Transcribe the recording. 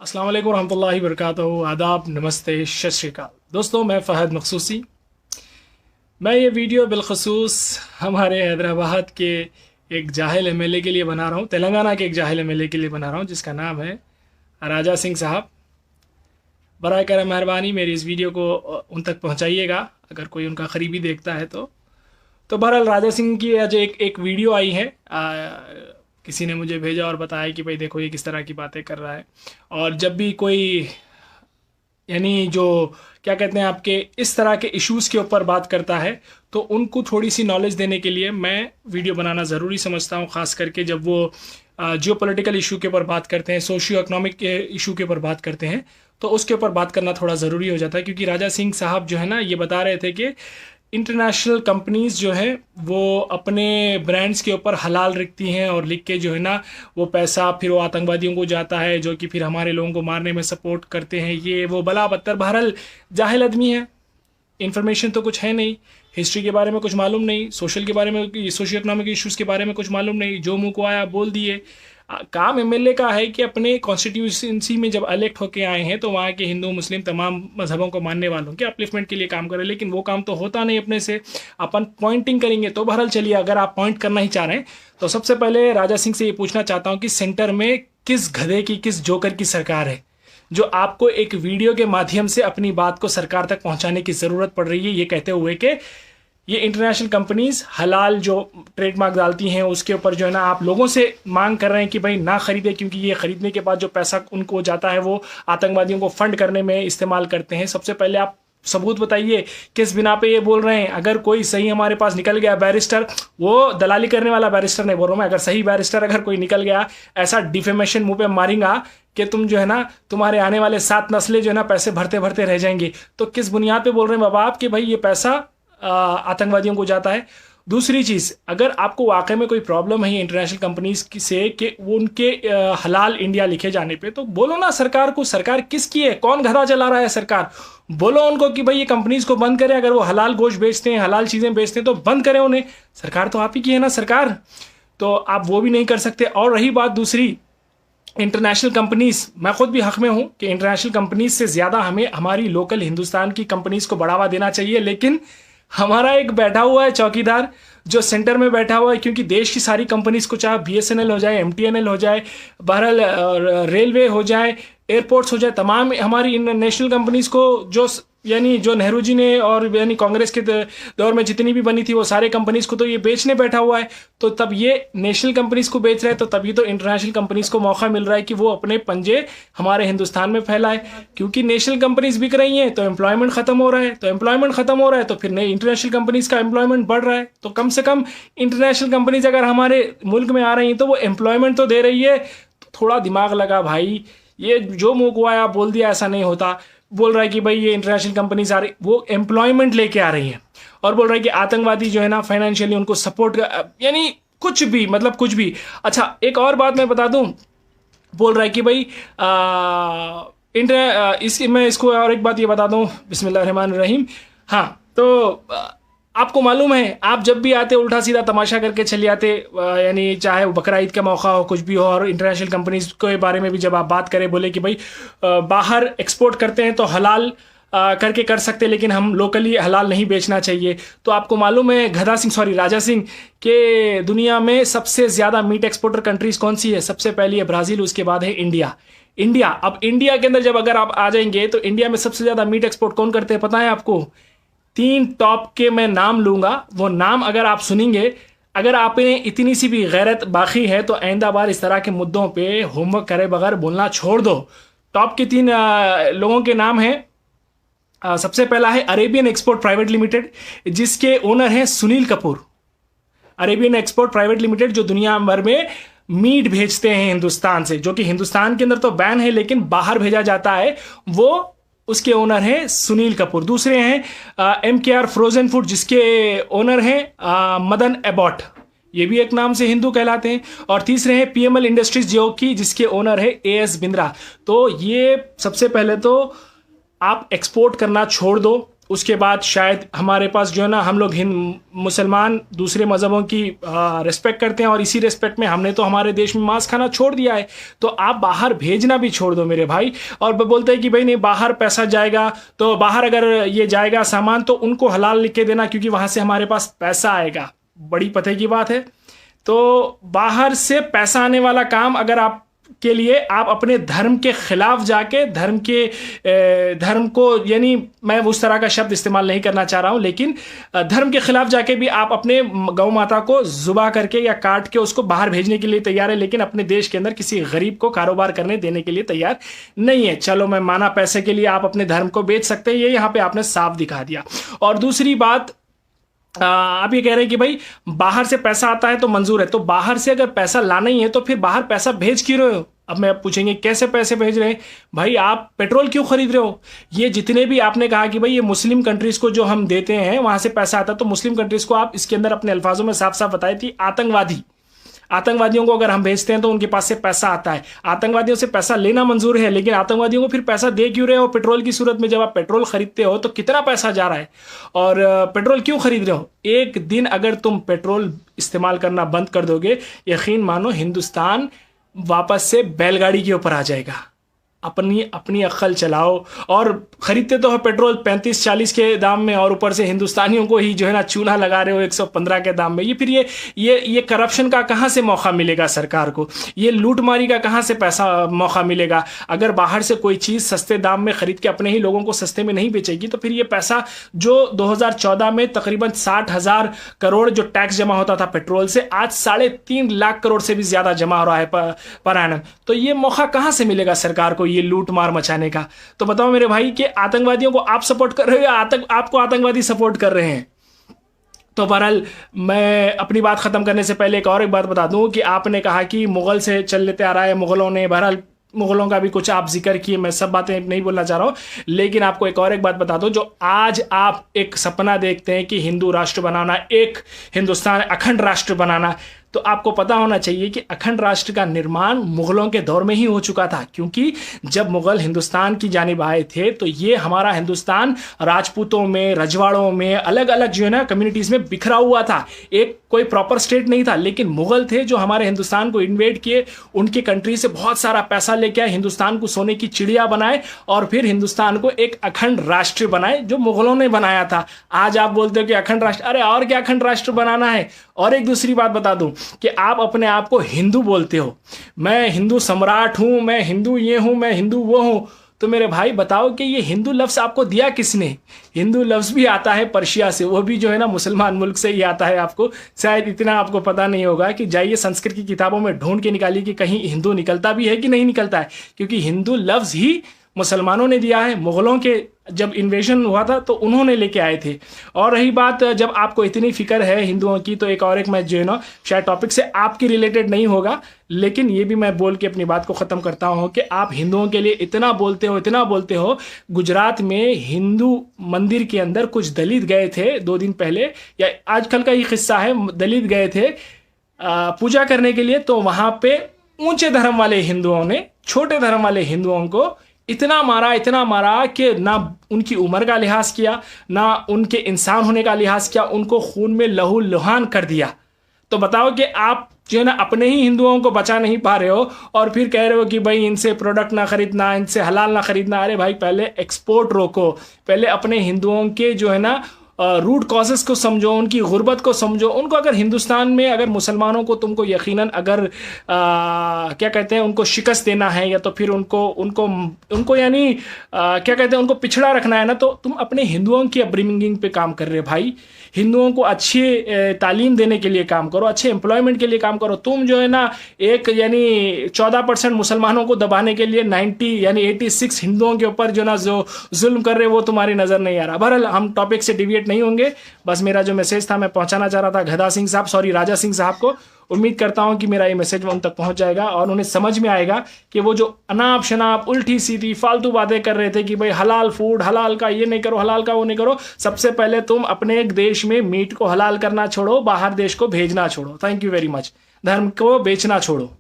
अस्सलाम वालेकुम रहमतुल्लाहि वबरकातुहू, आदाब, नमस्ते, सत श्री अकाल। दोस्तों, मैं फ़हद मखसूसी। मैं ये वीडियो बिलखसूस हमारे हैदराबाद के एक जाहिल एमएलए के लिए बना रहा हूँ, तेलंगाना के एक जाहिल एमएलए के लिए बना रहा हूँ, जिसका नाम है राजा सिंह साहब। बराए करम मेहरबानी मेरी इस वीडियो को उन तक पहुँचाइएगा अगर कोई उनका करीबी देखता है तो बहरहाल राजा सिंह की आज एक वीडियो आई है। किसी ने मुझे भेजा और बताया कि भाई देखो ये किस तरह की बातें कर रहा है। और जब भी कोई यानी जो क्या कहते हैं आपके इस तरह के इश्यूज़ के ऊपर बात करता है तो उनको थोड़ी सी नॉलेज देने के लिए मैं वीडियो बनाना ज़रूरी समझता हूँ, ख़ास करके जब वो जियो पॉलिटिकल इशू के ऊपर बात करते हैं, सोशियो इकनॉमिक इशू के ऊपर बात करते हैं, तो उसके ऊपर बात करना थोड़ा ज़रूरी हो जाता है। क्योंकि राजा सिंह साहब जो है ना, ये बता रहे थे कि इंटरनेशनल कंपनीज़ जो है वो अपने ब्रांड्स के ऊपर हलाल लिखती हैं और लिख के जो है ना वो पैसा फिर वो आतंकवादियों को जाता है, जो कि फिर हमारे लोगों को मारने में सपोर्ट करते हैं। ये वो बला बत्तर। बहरहाल जाहिल आदमी है, इन्फॉर्मेशन तो कुछ है नहीं, हिस्ट्री के बारे में कुछ मालूम नहीं, सोशल के बारे में, सोशियो इकनॉमिक इश्यूज़ के बारे में कुछ मालूम नहीं, जो मुँह को आया बोल दिए। काम एमएलए का है कि अपने कॉन्स्टिट्यूंसी में जब इलेक्ट होके आए हैं तो वहाँ के हिंदू मुस्लिम तमाम मजहबों को मानने वालों के अपलिफ्टमेंट के लिए काम करें, लेकिन वो काम तो होता नहीं अपने से। अपन पॉइंटिंग करेंगे तो बहरहाल चलिए, अगर आप पॉइंट करना ही चाह रहे हैं तो सबसे पहले राजा सिंह से ये पूछना चाहता हूँ कि सेंटर में किस गधे की, किस जोकर की सरकार है जो आपको एक वीडियो के माध्यम से अपनी बात को सरकार तक पहुँचाने की ज़रूरत पड़ रही है, ये कहते हुए कि ये इंटरनेशनल कंपनीज हलाल जो ट्रेडमार्क डालती हैं उसके ऊपर जो है ना आप लोगों से मांग कर रहे हैं कि भाई ना खरीदे, क्योंकि ये खरीदने के बाद जो पैसा उनको जाता है वो आतंकवादियों को फंड करने में इस्तेमाल करते हैं। सबसे पहले आप सबूत बताइए किस बिना पे ये बोल रहे हैं। अगर कोई सही हमारे पास निकल गया बैरिस्टर, वो दलाली करने वाला बैरिस्टर नहीं बोल रहा हूँ मैं, अगर सही बैरिस्टर अगर कोई निकल गया ऐसा डिफेमेशन मुंह पे मारेगा कि तुम जो है ना तुम्हारे आने वाले 7 नस्लें जो है ना पैसे भरते भरते रह जाएंगी, तो किस बुनियाद पे बोल रहे हैं बाबा आप कि भाई ये पैसा आतंकवादियों को जाता है। दूसरी चीज़, अगर आपको वाकई में कोई प्रॉब्लम है इंटरनेशनल कंपनीज से कि उनके हलाल इंडिया लिखे जाने पे, तो बोलो ना सरकार को। सरकार किसकी है, कौन घरा चला रहा है सरकार? बोलो उनको कि भाई ये कंपनीज को बंद करें, अगर वो हलाल गोश्त बेचते हैं, हलाल चीज़ें बेचते हैं तो बंद करें उन्हें। सरकार तो आप ही की है ना सरकार, तो आप वो भी नहीं कर सकते। और रही बात दूसरी, इंटरनेशनल कंपनीज, मैं खुद भी हक में हूँ कि इंटरनेशनल कंपनीज से ज़्यादा हमें हमारी लोकल हिंदुस्तान की कंपनीज को बढ़ावा देना चाहिए। लेकिन हमारा एक बैठा हुआ है चौकीदार जो सेंटर में बैठा हुआ है, क्योंकि देश की सारी कंपनीज को, चाहे बीएसएनएल हो जाए, एमटीएनएल हो जाए, बहरहाल रेलवे हो जाए, एयरपोर्ट्स हो जाए, तमाम हमारी नेशनल कंपनीज को जो नेहरू जी ने और यानी कांग्रेस के दौर में जितनी भी बनी थी वो सारे कंपनीज को तो ये बेचने बैठा हुआ है। तो तब ये नेशनल कंपनीज को बेच रहा है, तो तभी तो इंटरनेशनल कंपनीज को मौका मिल रहा है कि वो अपने पंजे हमारे हिंदुस्तान में फैलाए। क्योंकि नेशनल कंपनीज बिक रही हैं तो एम्प्लॉयमेंट खत्म हो रहा है, तो एम्प्लॉयमेंट खत्म हो रहा है तो फिर नई इंटरनेशनल कंपनीज का एम्प्लॉयमेंट बढ़ रहा है। तो कम से कम इंटरनेशनल कंपनीज अगर हमारे मुल्क में आ रही हैं तो वो एम्प्लॉयमेंट तो दे रही है। तो थोड़ा दिमाग लगा भाई, ये जो मुँह को आया बोल दिया ऐसा नहीं होता। बोल रहा है कि भाई ये इंटरनेशनल कंपनीज आ रही, वो एम्प्लॉयमेंट लेके आ रही हैं, और बोल रहा है कि आतंकवादी जो है ना फाइनेंशियली उनको सपोर्ट, यानी कुछ भी, मतलब कुछ भी। अच्छा, एक और बात मैं बता दूं, बोल रहा है कि भाई मैं इसको और एक बात ये बता दूं, बिस्मिल्लाहिर्रहमानिर्रहीम। हाँ, तो आपको मालूम है आप जब भी आते उल्टा सीधा तमाशा करके चले आते, यानी चाहे वो बकरा ईद का मौका हो, कुछ भी हो, और इंटरनेशनल कंपनीज के बारे में भी जब आप बात करें, बोले कि भाई बाहर एक्सपोर्ट करते हैं तो हलाल करके कर सकते, लेकिन हम लोकली हलाल नहीं बेचना चाहिए। तो आपको मालूम है राजा सिंह के दुनिया में सबसे ज़्यादा मीट एक्सपोर्टर कंट्रीज कौन सी है? सबसे पहली है ब्राज़ील, उसके बाद है इंडिया। अब इंडिया के अंदर जब अगर आप आ जाएंगे तो इंडिया में सबसे ज़्यादा मीट एक्सपोर्ट कौन करते हैं पता है आपको? 3 टॉप के मैं नाम लूँगा, वो नाम अगर आप सुनेंगे, अगर आप में इतनी सी भी गैरत बाकी है तो आइंदा बार इस तरह के मुद्दों पे होमवर्क करे बगैर बोलना छोड़ दो। टॉप के 3 लोगों के नाम हैं। सबसे पहला है अरेबियन एक्सपोर्ट प्राइवेट लिमिटेड, जिसके ओनर हैं Sunil Kapoor. Arabian export private limited जो दुनिया भर में मीट भेजते हैं हिंदुस्तान से, जो कि हिंदुस्तान के अंदर तो बैन है लेकिन बाहर भेजा जाता है, वो उसके ओनर हैं सुनील कपूर। दूसरे हैं MKR फ्रोजन फूड, जिसके ओनर हैं मदन एबॉट। ये भी एक नाम से हिंदू कहलाते हैं। और तीसरे हैं पीएमएल इंडस्ट्रीज जो कि जिसके ओनर है एएस बिंद्रा। तो ये सबसे पहले तो आप एक्सपोर्ट करना छोड़ दो, उसके बाद शायद हमारे पास जो है ना, हम लोग मुसलमान दूसरे मज़हबों की रिस्पेक्ट करते हैं और इसी रिस्पेक्ट में हमने तो हमारे देश में मांस खाना छोड़ दिया है, तो आप बाहर भेजना भी छोड़ दो मेरे भाई। और बोलते हैं कि भाई नहीं बाहर पैसा जाएगा, तो बाहर अगर ये जाएगा सामान तो उनको हलाल लिख के देना क्योंकि वहाँ से हमारे पास पैसा आएगा। बड़ी पते की बात है। तो बाहर से पैसा आने वाला काम अगर आप के लिए आप अपने धर्म के खिलाफ जाके धर्म को, यानी मैं उस तरह का शब्द इस्तेमाल नहीं करना चाह रहा हूं, लेकिन धर्म के खिलाफ जाके भी आप अपने गौ माता को जुबा करके या काट के उसको बाहर भेजने के लिए तैयार है, लेकिन अपने देश के अंदर किसी गरीब को कारोबार करने देने के लिए तैयार नहीं है। चलो मैं माना पैसे के लिए आप अपने धर्म को बेच सकते हैं, ये यहाँ पे आपने साफ दिखा दिया। और दूसरी बात, आप ये कह रहे हैं कि भाई बाहर से पैसा आता है तो मंजूर है, तो बाहर से अगर पैसा लाना ही है तो फिर बाहर पैसा भेज क्यों रहे हो? अब मैं पूछेंगे कैसे पैसे भेज रहे हैं भाई? आप पेट्रोल क्यों खरीद रहे हो? ये जितने भी आपने कहा कि भाई ये मुस्लिम कंट्रीज को जो हम देते हैं वहां से पैसा आता है, तो मुस्लिम कंट्रीज को आप इसके अंदर अपने अल्फाजों में साफ साफ बताई थी आतंकवादियों को अगर हम भेजते हैं तो उनके पास से पैसा आता है। आतंकवादियों से पैसा लेना मंजूर है, लेकिन आतंकवादियों को फिर पैसा दे क्यों रहे हो पेट्रोल की सूरत में? जब आप पेट्रोल खरीदते हो तो कितना पैसा जा रहा है और पेट्रोल क्यों खरीद रहे हो? एक दिन अगर तुम पेट्रोल इस्तेमाल करना बंद कर दोगे, यकीन मानो हिंदुस्तान वापस से बैलगाड़ी के ऊपर आ जाएगा। अपनी अक्ल चलाओ। और खरीदते तो हो पेट्रोल 35-40 के दाम में, और ऊपर से हिंदुस्तानियों को ही जो है ना चूल्हा लगा रहे हो 115 के दाम में। ये फिर ये करप्शन का कहाँ से मौका मिलेगा सरकार को? ये लूटमारी का कहाँ से पैसा मौका मिलेगा? अगर बाहर से कोई चीज़ सस्ते दाम में खरीद के अपने ही लोगों को सस्ते में नहीं बेचेगी तो फिर ये पैसा जो 2014 में तकरीबन 60,000 करोड़ जो टैक्स जमा होता था पेट्रोल से, आज 3.5 लाख करोड़ से भी ज़्यादा जमा हो रहा है पर एनम। तो ये मौका कहाँ से मिलेगा सरकार को ये लूट मार मचाने का? तो बताओ मेरे भाई कि आतंकवादियों को आप सपोर्ट कर रहे हो या आपको आतंकवादी सपोर्ट कर रहे हैं? तो बहरहाल मैं अपनी बात खत्म करने से पहले एक बात बता दूं कि आपने कहा कि मुगल से चल लेते आ रहा है, मुगलों ने, बहरहाल मुगलों का भी कुछ आप जिक्र किए, मैं सब बातें नहीं बोलना चाह रहा हूं, लेकिन आपको एक बात बता दो। जो आज आप एक सपना देखते हैं कि हिंदू राष्ट्र बनाना, एक हिंदुस्तान अखंड राष्ट्र बनाना, तो आपको पता होना चाहिए कि अखंड राष्ट्र का निर्माण मुगलों के दौर में ही हो चुका था। क्योंकि जब मुगल हिंदुस्तान की जानिब आए थे तो ये हमारा हिंदुस्तान राजपूतों में, रजवाड़ों में, अलग अलग जो है ना कम्युनिटीज़ में बिखरा हुआ था, एक कोई प्रॉपर स्टेट नहीं था। लेकिन मुगल थे जो हमारे हिंदुस्तान को इन्वेड किए, उनकी कंट्री से बहुत सारा पैसा लेके आए, हिंदुस्तान को सोने की चिड़िया बनाए और फिर हिंदुस्तान को एक अखंड राष्ट्र बनाए जो मुगलों ने बनाया था। आज आप बोलते हो कि अखंड राष्ट्र, अरे और क्या अखंड राष्ट्र बनाना है? और एक दूसरी बात बता दूं कि आप अपने आप को हिंदू बोलते हो, मैं हिंदू सम्राट हूं, मैं हिंदू ये हूं, मैं हिंदू वो हूं। तो मेरे भाई बताओ कि ये हिंदू लफ्ज़ आपको दिया किसने? हिंदू लफ्ज़ भी आता है पर्शिया से, वो भी जो है ना मुसलमान मुल्क से ही आता है। आपको शायद इतना आपको पता नहीं होगा कि जाइए संस्कृत की किताबों में ढूंढ के निकालिए कि कहीं हिंदू निकलता भी है कि नहीं निकलता है, क्योंकि हिंदू लफ्ज़ ही मुसलमानों ने दिया है। मुग़लों के जब इन्वेजन हुआ था तो उन्होंने लेके आए थे। और रही बात, जब आपको इतनी फिक्र है हिंदुओं की, तो एक मैं जो है ना शायद टॉपिक से आपकी रिलेटेड नहीं होगा, लेकिन ये भी मैं बोल के अपनी बात को ख़त्म करता हूँ कि आप हिंदुओं के लिए इतना बोलते हो। गुजरात में हिंदू मंदिर के अंदर कुछ दलित गए थे 2 दिन पहले, या आजकल का ही किस्सा है, दलित गए थे पूजा करने के लिए। तो वहाँ पे ऊंचे धर्म वाले हिंदुओं ने छोटे धर्म वाले हिंदुओं को इतना मारा कि ना उनकी उम्र का लिहाज किया, ना उनके इंसान होने का लिहाज किया, उनको खून में लहू लुहान कर दिया। तो बताओ कि आप जो है ना अपने ही हिंदुओं को बचा नहीं पा रहे हो और फिर कह रहे हो कि भाई इनसे प्रोडक्ट ना खरीदना, इनसे हलाल ना खरीदना। अरे भाई पहले एक्सपोर्ट रोको, पहले अपने हिंदुओं के जो है ना रूट कॉजेस को समझो, उनकी गुर्बत को समझो। उनको अगर हिंदुस्तान में अगर मुसलमानों को तुमको यकीनन अगर क्या कहते हैं उनको शिकस्त देना है या तो फिर उनको यानी क्या कहते हैं उनको पिछड़ा रखना है ना, तो तुम अपने हिंदुओं की अपब्रिंगिंग पे काम कर रहे हो भाई। हिंदुओं को अच्छी तालीम देने के लिए काम करो, अच्छे एम्प्लॉयमेंट के लिए काम करो। तुम जो है ना एक यानी 14% मुसलमानों को दबाने के लिए 86 हिंदुओं के ऊपर जो ना जो जुल्म कर रहे वो तुम्हारी नज़र नहीं आ रहा। बहरहाल हम टॉपिक से डिविएट अपडेट नहीं होंगे। बस मेरा जो मैसेज था मैं पहुंचाना चाह रहा था राजा सिंह साहब को। उम्मीद करता हूं कि मेरा ये मैसेज उन तक पहुंच जाएगा और उन्हें समझ में आएगा कि वो जो अनाप शनाप उल्टी सीधी फालतू बातें कर रहे थे कि भाई हलाल फूड, हलाल का ये नहीं करो, हलाल का वो नहीं करो। सबसे पहले तुम अपने देश में मीट को हलाल करना छोड़ो, बाहर देश को भेजना छोड़ो। Thank you very much. धर्म को बेचना छोड़ो।